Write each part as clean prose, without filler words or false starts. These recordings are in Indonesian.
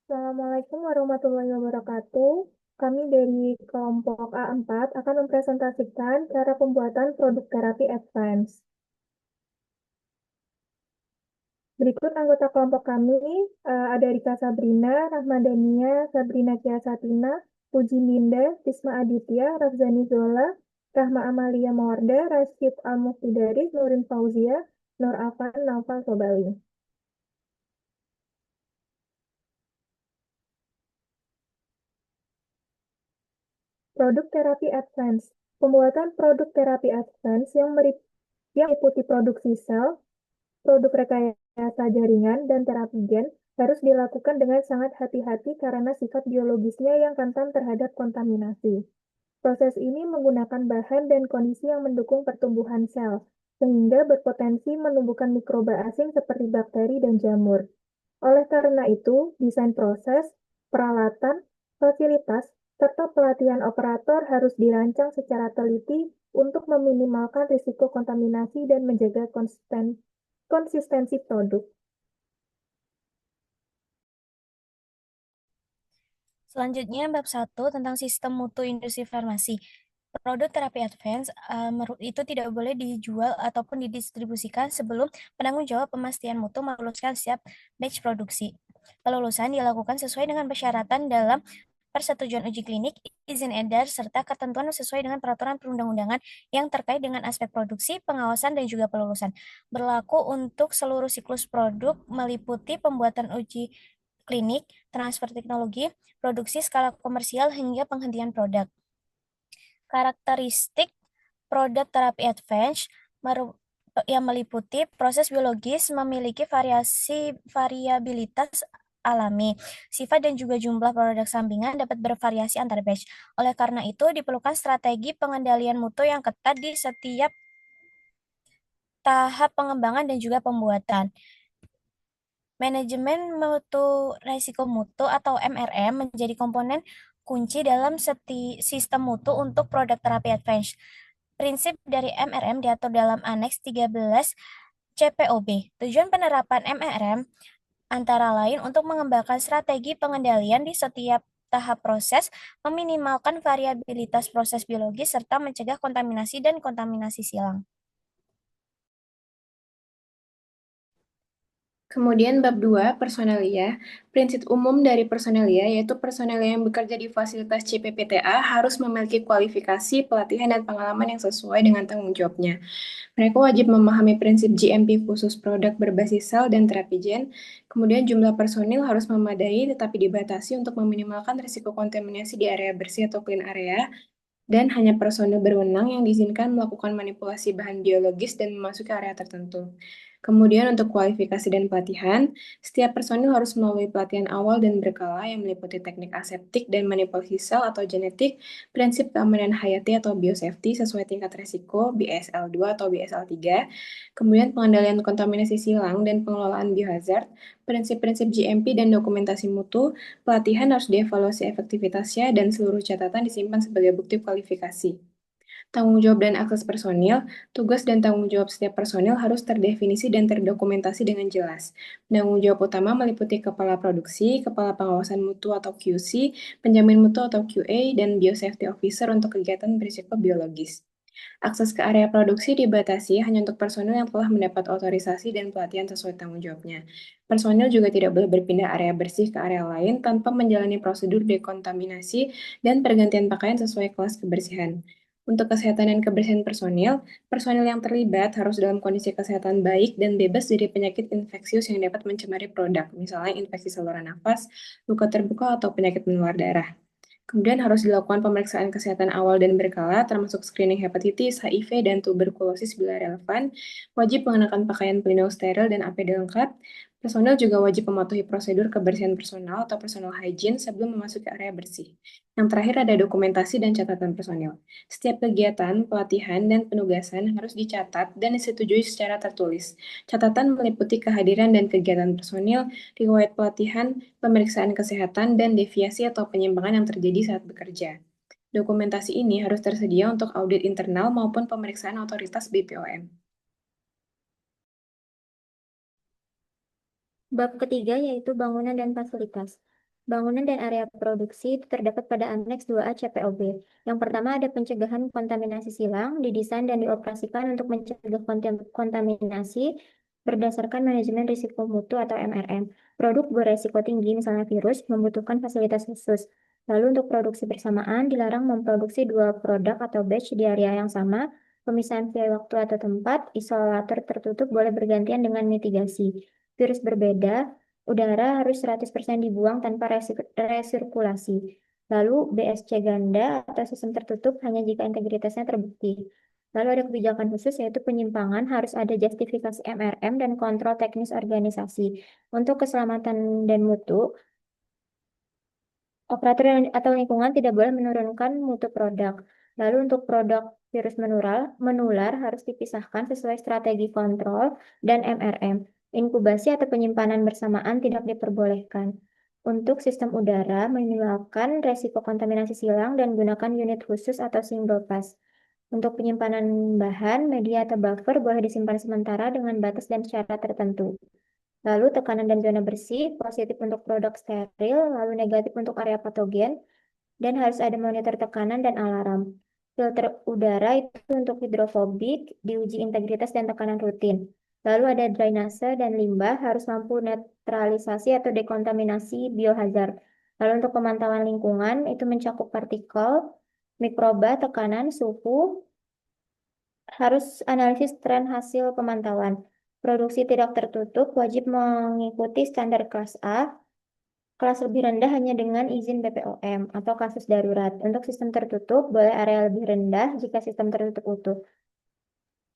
Assalamualaikum warahmatullahi wabarakatuh. Kami dari kelompok A4 akan mempresentasikan cara pembuatan produk terapi advance. Berikut anggota kelompok kami, ada Rika Sabrina, Rahmadania, Sabrina Kiasatina, Puji Linda, Tisma Aditya, Rafzani Zola, Rahma Amalia Mawarda, Rashid Al-Muftidaris, Nurin Fauzia, Nur Afan, Naufal Sobali. Produk terapi advance. Pembuatan produk terapi advance yang meliputi produksi sel, produk rekayasa jaringan, dan terapi gen harus dilakukan dengan sangat hati-hati karena sifat biologisnya yang rentan terhadap kontaminasi. Proses ini menggunakan bahan dan kondisi yang mendukung pertumbuhan sel, sehingga berpotensi menumbuhkan mikroba asing seperti bakteri dan jamur. Oleh karena itu, desain proses, peralatan, fasilitas, serta pelatihan operator harus dirancang secara teliti untuk meminimalkan risiko kontaminasi dan menjaga konsistensi produk. Selanjutnya, bab 1 tentang sistem mutu industri farmasi. Produk terapi advance itu tidak boleh dijual ataupun didistribusikan sebelum penanggung jawab pemastian mutu meluluskan setiap batch produksi. Pelulusan dilakukan sesuai dengan persyaratan dalam persetujuan uji klinik, izin edar, serta ketentuan sesuai dengan peraturan perundang-undangan yang terkait dengan aspek produksi, pengawasan, dan juga pelulusan. Berlaku untuk seluruh siklus produk meliputi pembuatan uji klinik, transfer teknologi, produksi skala komersial, hingga penghentian produk. Karakteristik produk terapi advance yang meliputi proses biologis memiliki variabilitas alami. Sifat dan juga jumlah produk sampingan dapat bervariasi antar batch. Oleh karena itu, diperlukan strategi pengendalian mutu yang ketat di setiap tahap pengembangan dan juga pembuatan. Manajemen mutu resiko mutu atau MRM menjadi komponen kunci dalam sistem mutu untuk produk terapi advance. Prinsip dari MRM diatur dalam Aneks 13 CPOB. Tujuan penerapan MRM antara lain untuk mengembangkan strategi pengendalian di setiap tahap proses, meminimalkan variabilitas proses biologis, serta mencegah kontaminasi dan kontaminasi silang. Kemudian bab 2, personalia. Prinsip umum dari personalia yaitu personalia yang bekerja di fasilitas CPPTA harus memiliki kualifikasi, pelatihan, dan pengalaman yang sesuai dengan tanggung jawabnya. Mereka wajib memahami prinsip GMP khusus produk berbasis sel dan terapi gen. Kemudian jumlah personil harus memadai tetapi dibatasi untuk meminimalkan risiko kontaminasi di area bersih atau clean area. Dan hanya personil berwenang yang diizinkan melakukan manipulasi bahan biologis dan memasuki area tertentu. Kemudian untuk kualifikasi dan pelatihan, setiap personil harus melalui pelatihan awal dan berkala yang meliputi teknik aseptik dan manipulasi sel atau genetik, prinsip keamanan hayati atau biosafety sesuai tingkat risiko BSL 2 atau BSL 3, kemudian pengendalian kontaminasi silang dan pengelolaan biohazard, prinsip-prinsip GMP dan dokumentasi mutu. Pelatihan harus dievaluasi efektivitasnya dan seluruh catatan disimpan sebagai bukti kualifikasi. Tanggung jawab dan akses personil, tugas dan tanggung jawab setiap personil harus terdefinisi dan terdokumentasi dengan jelas. Tanggung jawab utama meliputi kepala produksi, kepala pengawasan mutu atau QC, penjamin mutu atau QA, dan biosafety officer untuk kegiatan berisiko biologis. Akses ke area produksi dibatasi hanya untuk personil yang telah mendapat otorisasi dan pelatihan sesuai tanggung jawabnya. Personil juga tidak boleh berpindah area bersih ke area lain tanpa menjalani prosedur dekontaminasi dan pergantian pakaian sesuai kelas kebersihan. Untuk kesehatan dan kebersihan personil, personil yang terlibat harus dalam kondisi kesehatan baik dan bebas dari penyakit infeksius yang dapat mencemari produk, misalnya infeksi saluran nafas, luka terbuka, atau penyakit menular darah. Kemudian harus dilakukan pemeriksaan kesehatan awal dan berkala, termasuk screening hepatitis, HIV, dan tuberkulosis bila relevan. Wajib mengenakan pakaian pelindung steril dan APD lengkap. Personel juga wajib mematuhi prosedur kebersihan personal atau personal hygiene sebelum memasuki area bersih. Yang terakhir ada dokumentasi dan catatan personil. Setiap kegiatan, pelatihan, dan penugasan harus dicatat dan disetujui secara tertulis. Catatan meliputi kehadiran dan kegiatan personil, riwayat pelatihan, pemeriksaan kesehatan, dan deviasi atau penyimpangan yang terjadi saat bekerja. Dokumentasi ini harus tersedia untuk audit internal maupun pemeriksaan otoritas BPOM. Bab ketiga yaitu bangunan dan fasilitas. Bangunan dan area produksi itu terdapat pada Aneks 2A CPOB. Yang pertama ada pencegahan kontaminasi silang, didesain dan dioperasikan untuk mencegah kontaminasi berdasarkan manajemen risiko mutu atau MRM. Produk beresiko tinggi, misalnya virus, membutuhkan fasilitas khusus. Lalu untuk produksi bersamaan, dilarang memproduksi dua produk atau batch di area yang sama, pemisahan via waktu atau tempat, isolator tertutup boleh bergantian dengan mitigasi. Virus berbeda, udara harus 100% dibuang tanpa resirkulasi. Lalu BSC ganda atau sistem tertutup hanya jika integritasnya terbukti. Lalu ada kebijakan khusus yaitu penyimpangan harus ada justifikasi MRM dan kontrol teknis organisasi. Untuk keselamatan dan mutu, operator atau lingkungan tidak boleh menurunkan mutu produk. Lalu untuk produk virus menular harus dipisahkan sesuai strategi kontrol dan MRM. Inkubasi atau penyimpanan bersamaan tidak diperbolehkan. Untuk sistem udara, minimalkan resiko kontaminasi silang dan gunakan unit khusus atau single pass. Untuk penyimpanan bahan, media atau buffer boleh disimpan sementara dengan batas dan syarat tertentu. Lalu tekanan dan zona bersih, positif untuk produk steril, lalu negatif untuk area patogen, dan harus ada monitor tekanan dan alarm. Filter udara itu untuk hidrofobik, diuji integritas dan tekanan rutin. Lalu ada drainase dan limbah, harus mampu netralisasi atau dekontaminasi biohazard. Lalu untuk pemantauan lingkungan, itu mencakup partikel, mikroba, tekanan, suhu, harus analisis tren hasil pemantauan. Produksi tidak tertutup wajib mengikuti standar kelas A, kelas lebih rendah hanya dengan izin BPOM atau kasus darurat. Untuk sistem tertutup, boleh area lebih rendah jika sistem tertutup utuh.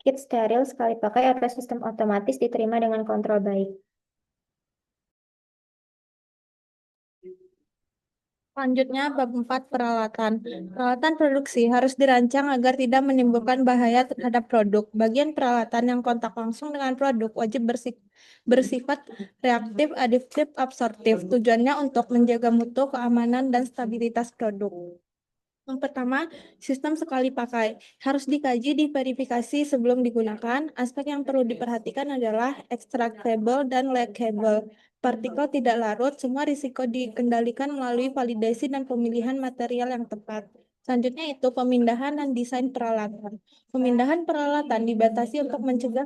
Kit steril sekali pakai atau sistem otomatis diterima dengan kontrol baik. Selanjutnya, bab 4 peralatan. Peralatan produksi harus dirancang agar tidak menimbulkan bahaya terhadap produk. Bagian peralatan yang kontak langsung dengan produk wajib bersifat reaktif, adiktif, absorptif. Tujuannya untuk menjaga mutu, keamanan, dan stabilitas produk. Yang pertama, sistem sekali pakai. Harus dikaji, diverifikasi sebelum digunakan. Aspek yang perlu diperhatikan adalah extractable dan leakable. Partikel tidak larut, semua risiko dikendalikan melalui validasi dan pemilihan material yang tepat. Selanjutnya itu pemindahan dan desain peralatan. Pemindahan peralatan dibatasi untuk mencegah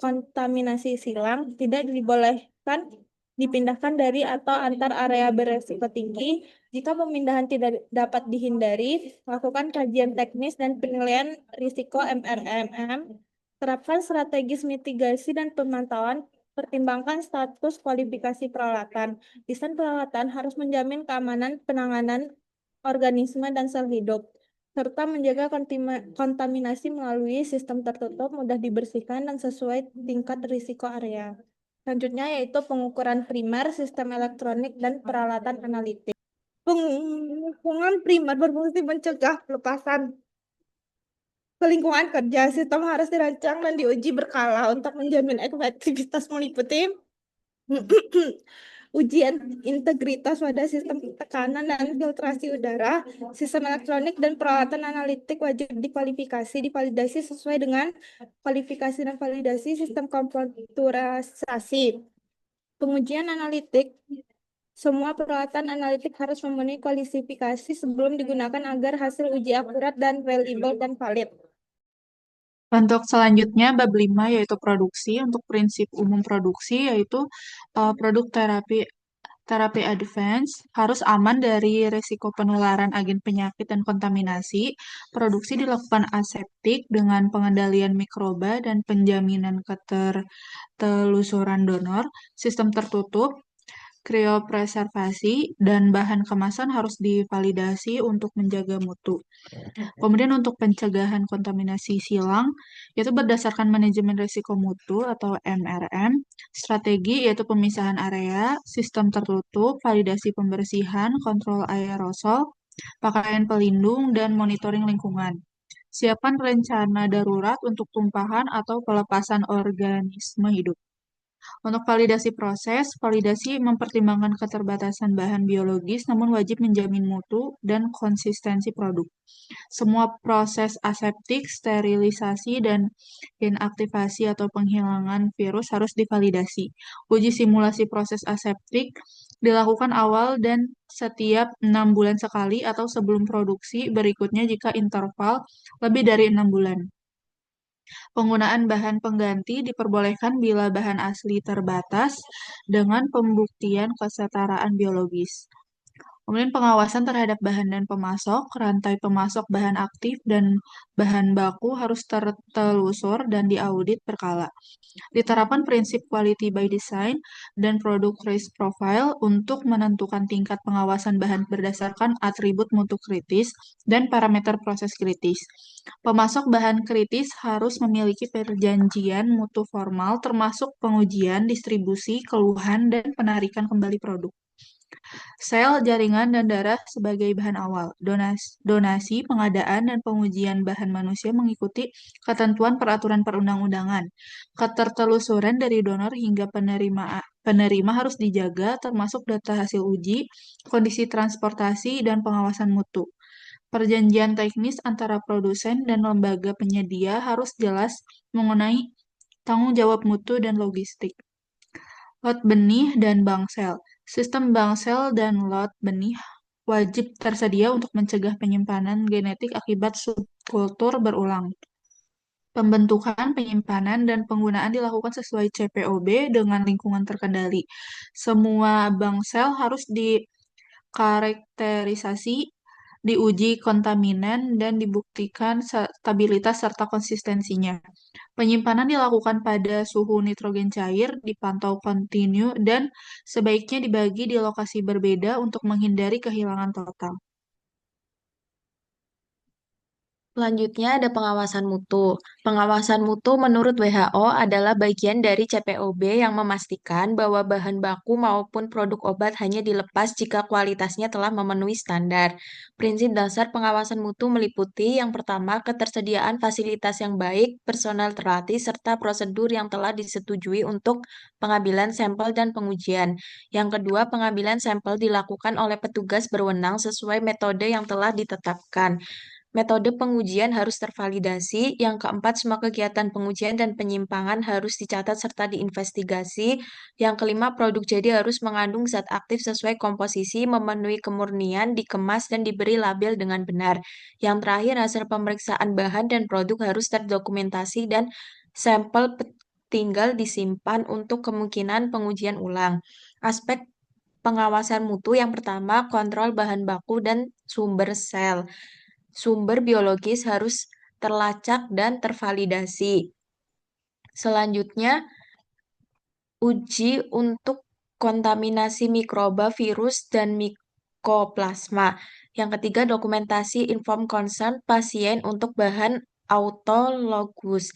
kontaminasi silang, tidak dibolehkan dipindahkan dari atau antar area beresiko tinggi. Jika pemindahan tidak dapat dihindari, lakukan kajian teknis dan penilaian risiko MRMM. Terapkan strategis mitigasi dan pemantauan. Pertimbangkan status kualifikasi peralatan. Desain peralatan harus menjamin keamanan penanganan organisme dan sel hidup, serta menjaga kontaminasi melalui sistem tertutup, mudah dibersihkan, dan sesuai tingkat risiko area. Selanjutnya yaitu pengukuran primer, sistem elektronik, dan peralatan analitik. Pengukuran primer berfungsi mencegah pelepasan ke lingkungan kerja. Sistem harus dirancang dan diuji berkala untuk menjamin efektivitas meliputi ujian integritas pada sistem tekanan dan filtrasi udara, sistem elektronik, dan peralatan analitik wajib divalidasi sesuai dengan kualifikasi dan validasi sistem komputerisasi. Pengujian analitik. Semua peralatan analitik harus memenuhi kualifikasi sebelum digunakan agar hasil uji akurat dan reliable dan valid. Untuk selanjutnya, bab 5 yaitu produksi. Untuk prinsip umum produksi yaitu produk terapi advance harus aman dari risiko penularan agen penyakit dan kontaminasi. Produksi dilakukan aseptik dengan pengendalian mikroba dan penjaminan ketertelusuran donor. Sistem tertutup, kriopreservasi, dan bahan kemasan harus divalidasi untuk menjaga mutu. Kemudian untuk pencegahan kontaminasi silang, yaitu berdasarkan manajemen risiko mutu atau MRM, strategi yaitu pemisahan area, sistem tertutup, validasi pembersihan, kontrol aerosol, pakaian pelindung, dan monitoring lingkungan. Siapkan rencana darurat untuk tumpahan atau pelepasan organisme hidup. Untuk validasi proses, validasi mempertimbangkan keterbatasan bahan biologis namun wajib menjamin mutu dan konsistensi produk. Semua proses aseptik, sterilisasi, dan inaktivasi atau penghilangan virus harus divalidasi. Uji simulasi proses aseptik dilakukan awal dan setiap 6 bulan sekali atau sebelum produksi berikutnya jika interval lebih dari 6 bulan. Penggunaan bahan pengganti diperbolehkan bila bahan asli terbatas dengan pembuktian kesetaraan biologis. Kemudian pengawasan terhadap bahan dan pemasok, rantai pemasok bahan aktif dan bahan baku harus tertelusur dan diaudit berkala. Diterapkan prinsip quality by design dan product risk profile untuk menentukan tingkat pengawasan bahan berdasarkan atribut mutu kritis dan parameter proses kritis. Pemasok bahan kritis harus memiliki perjanjian mutu formal termasuk pengujian, distribusi, keluhan, dan penarikan kembali produk. Sel, jaringan, dan darah sebagai bahan awal. Donasi, pengadaan, dan pengujian bahan manusia mengikuti ketentuan peraturan perundang-undangan. Ketertelusuran dari donor hingga penerima harus dijaga, termasuk data hasil uji, kondisi transportasi, dan pengawasan mutu. Perjanjian teknis antara produsen dan lembaga penyedia harus jelas mengenai tanggung jawab mutu dan logistik. Lot benih dan bangsel. Sistem bangsel dan lot benih wajib tersedia untuk mencegah penyimpanan genetik akibat subkultur berulang. Pembentukan, penyimpanan, dan penggunaan dilakukan sesuai CPOB dengan lingkungan terkendali. Semua bangsel harus dikarakterisasi, diuji kontaminan, dan dibuktikan stabilitas serta konsistensinya. Penyimpanan dilakukan pada suhu nitrogen cair, dipantau kontinu, dan sebaiknya dibagi di lokasi berbeda untuk menghindari kehilangan total. Selanjutnya ada pengawasan mutu. Pengawasan mutu menurut WHO adalah bagian dari CPOB yang memastikan bahwa bahan baku maupun produk obat hanya dilepas jika kualitasnya telah memenuhi standar. Prinsip dasar pengawasan mutu meliputi yang pertama, ketersediaan fasilitas yang baik, personel terlatih, serta prosedur yang telah disetujui untuk pengambilan sampel dan pengujian. Yang kedua, pengambilan sampel dilakukan oleh petugas berwenang sesuai metode yang telah ditetapkan. Metode pengujian harus tervalidasi. Yang keempat, semua kegiatan pengujian dan penyimpangan harus dicatat serta diinvestigasi. Yang kelima, produk jadi harus mengandung zat aktif sesuai komposisi, memenuhi kemurnian, dikemas, dan diberi label dengan benar. Yang terakhir, hasil pemeriksaan bahan dan produk harus terdokumentasi dan sampel tinggal disimpan untuk kemungkinan pengujian ulang. Aspek pengawasan mutu yang pertama, kontrol bahan baku dan sumber sel. Sumber biologis harus terlacak dan tervalidasi. Selanjutnya, uji untuk kontaminasi mikroba, virus, dan mikoplasma. Yang ketiga, dokumentasi informed consent pasien untuk bahan autologus.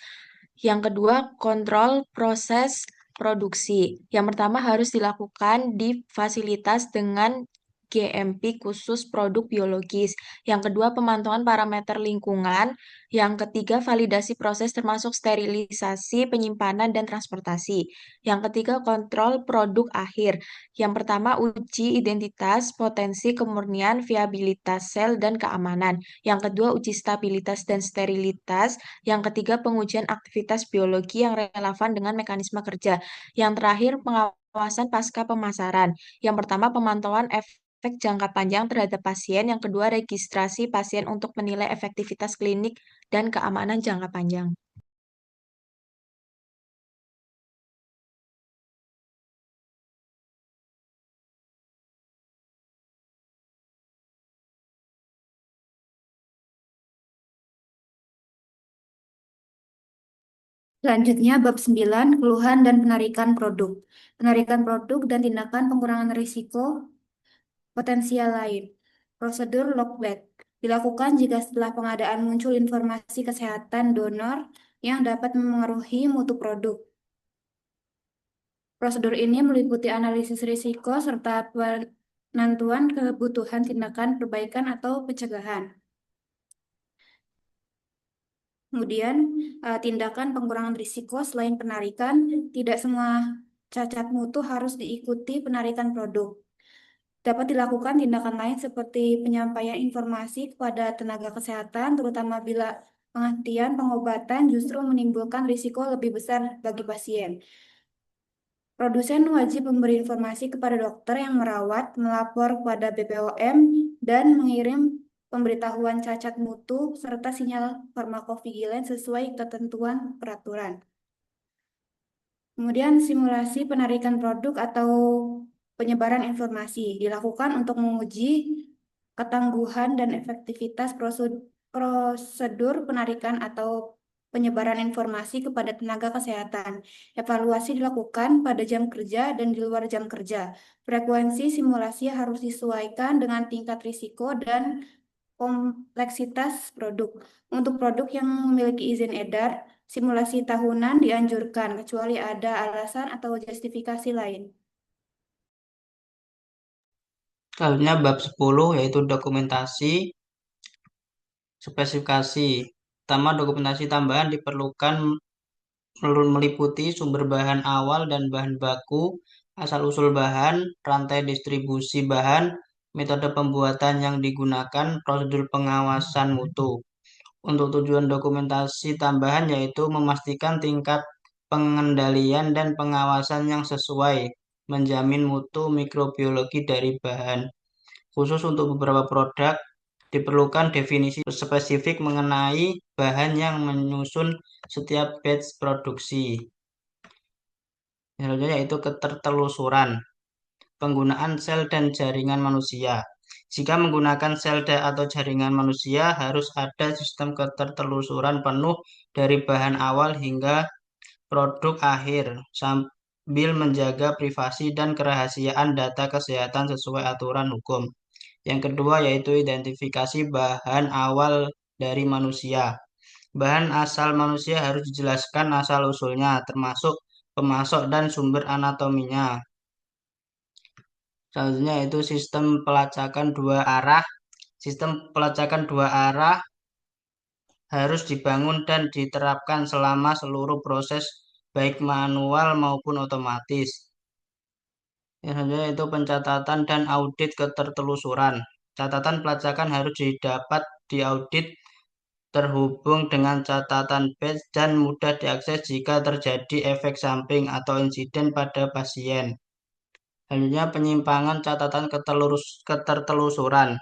Yang kedua, kontrol proses produksi. Yang pertama harus dilakukan di fasilitas dengan GMP khusus produk biologis. Yang kedua, pemantauan parameter lingkungan. Yang ketiga, validasi proses termasuk sterilisasi, penyimpanan, dan transportasi. Yang ketiga, kontrol produk akhir. Yang pertama, uji identitas, potensi, kemurnian, viabilitas sel, dan keamanan. Yang kedua, uji stabilitas dan sterilitas. Yang ketiga, pengujian aktivitas biologi yang relevan dengan mekanisme kerja. Yang terakhir, pengawasan pasca pemasaran. Yang pertama, pemantauan efek jangka panjang terhadap pasien. Yang kedua, registrasi pasien untuk menilai efektivitas klinik dan keamanan jangka panjang. Selanjutnya, bab 9, keluhan dan penarikan produk. Penarikan produk dan tindakan pengurangan risiko potensial lain. Prosedur lockback dilakukan jika setelah pengadaan muncul informasi kesehatan donor yang dapat memengaruhi mutu produk. Prosedur ini meliputi analisis risiko serta penentuan kebutuhan tindakan perbaikan atau pencegahan. Kemudian, tindakan pengurangan risiko selain penarikan, tidak semua cacat mutu harus diikuti penarikan produk. Dapat dilakukan tindakan lain seperti penyampaian informasi kepada tenaga kesehatan, terutama bila penghentian pengobatan justru menimbulkan risiko lebih besar bagi pasien. Produsen wajib memberi informasi kepada dokter yang merawat, melapor kepada BPOM, dan mengirim pemberitahuan cacat mutu serta sinyal farmakovigilan sesuai ketentuan peraturan. Kemudian simulasi penarikan produk atau penyebaran informasi dilakukan untuk menguji ketangguhan dan efektivitas prosedur penarikan atau penyebaran informasi kepada tenaga kesehatan. Evaluasi dilakukan pada jam kerja dan di luar jam kerja. Frekuensi simulasi harus disesuaikan dengan tingkat risiko dan kompleksitas produk. Untuk produk yang memiliki izin edar, simulasi tahunan dianjurkan kecuali ada alasan atau justifikasi lain. Selanjutnya bab 10 yaitu dokumentasi spesifikasi. Pertama, dokumentasi tambahan diperlukan meliputi sumber bahan awal dan bahan baku, asal-usul bahan, rantai distribusi bahan, metode pembuatan yang digunakan, prosedur pengawasan mutu. Untuk tujuan dokumentasi tambahan yaitu memastikan tingkat pengendalian dan pengawasan yang sesuai, menjamin mutu mikrobiologi dari bahan. Khusus untuk beberapa produk, diperlukan definisi spesifik mengenai bahan yang menyusun setiap batch produksi. Selanjutnya yaitu ketertelusuran. Penggunaan sel dan jaringan manusia. Jika menggunakan sel atau jaringan manusia, harus ada sistem ketertelusuran penuh dari bahan awal hingga produk akhir, sambil menjaga privasi dan kerahasiaan data kesehatan sesuai aturan hukum. Yang kedua yaitu identifikasi bahan awal dari manusia. Bahan asal manusia harus dijelaskan asal-usulnya, termasuk pemasok dan sumber anatominya. Selanjutnya yaitu sistem pelacakan dua arah. Sistem pelacakan dua arah harus dibangun dan diterapkan selama seluruh proses baik manual maupun otomatis. Yang selanjutnya yaitu pencatatan dan audit ketertelusuran. Catatan pelacakan harus didapat diaudit terhubung dengan catatan batch dan mudah diakses jika terjadi efek samping atau insiden pada pasien. Selanjutnya penyimpangan catatan ketertelusuran.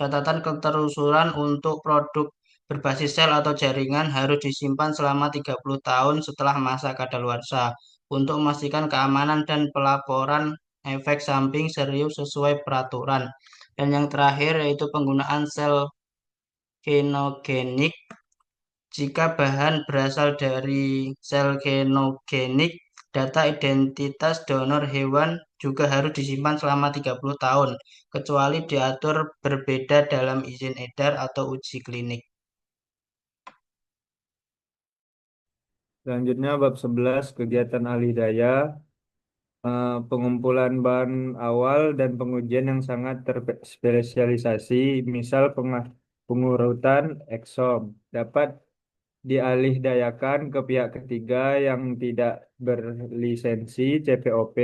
Catatan ketertelusuran untuk produk berbasis sel atau jaringan harus disimpan selama 30 tahun setelah masa kadaluarsa untuk memastikan keamanan dan pelaporan efek samping serius sesuai peraturan. Dan yang terakhir yaitu penggunaan sel genogenik. Jika bahan berasal dari sel genogenik, data identitas donor hewan juga harus disimpan selama 30 tahun, kecuali diatur berbeda dalam izin edar atau uji klinik. Selanjutnya bab 11 kegiatan ahli daya, pengumpulan bahan awal dan pengujian yang sangat terspesialisasi, misal pengurutan eksom, dapat dialihdayakan ke pihak ketiga yang tidak berlisensi CPOP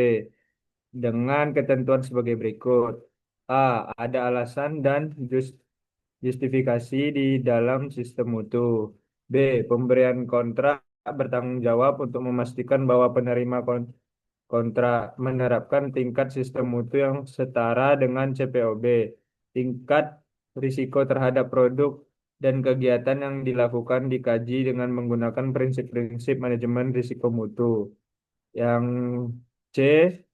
dengan ketentuan sebagai berikut. A. Ada alasan dan justifikasi di dalam sistem mutu. B. Pemberian kontrak bertanggung jawab untuk memastikan bahwa penerima kontrak menerapkan tingkat sistem mutu yang setara dengan CPOB, tingkat risiko terhadap produk dan kegiatan yang dilakukan dikaji dengan menggunakan prinsip-prinsip manajemen risiko mutu. Yang C,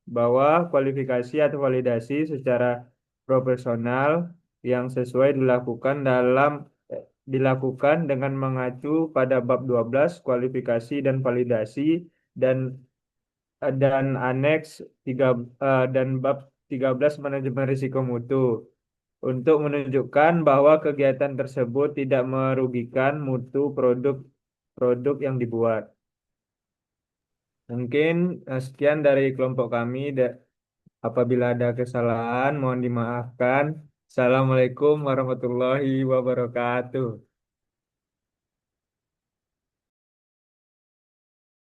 bahwa kualifikasi atau validasi secara profesional yang sesuai dilakukan dengan mengacu pada bab 12 kualifikasi dan validasi dan aneks 3 dan bab 13 manajemen risiko mutu untuk menunjukkan bahwa kegiatan tersebut tidak merugikan mutu produk yang dibuat. Mungkin sekian dari kelompok kami. Apabila ada kesalahan, mohon dimaafkan. Assalamualaikum warahmatullahi wabarakatuh.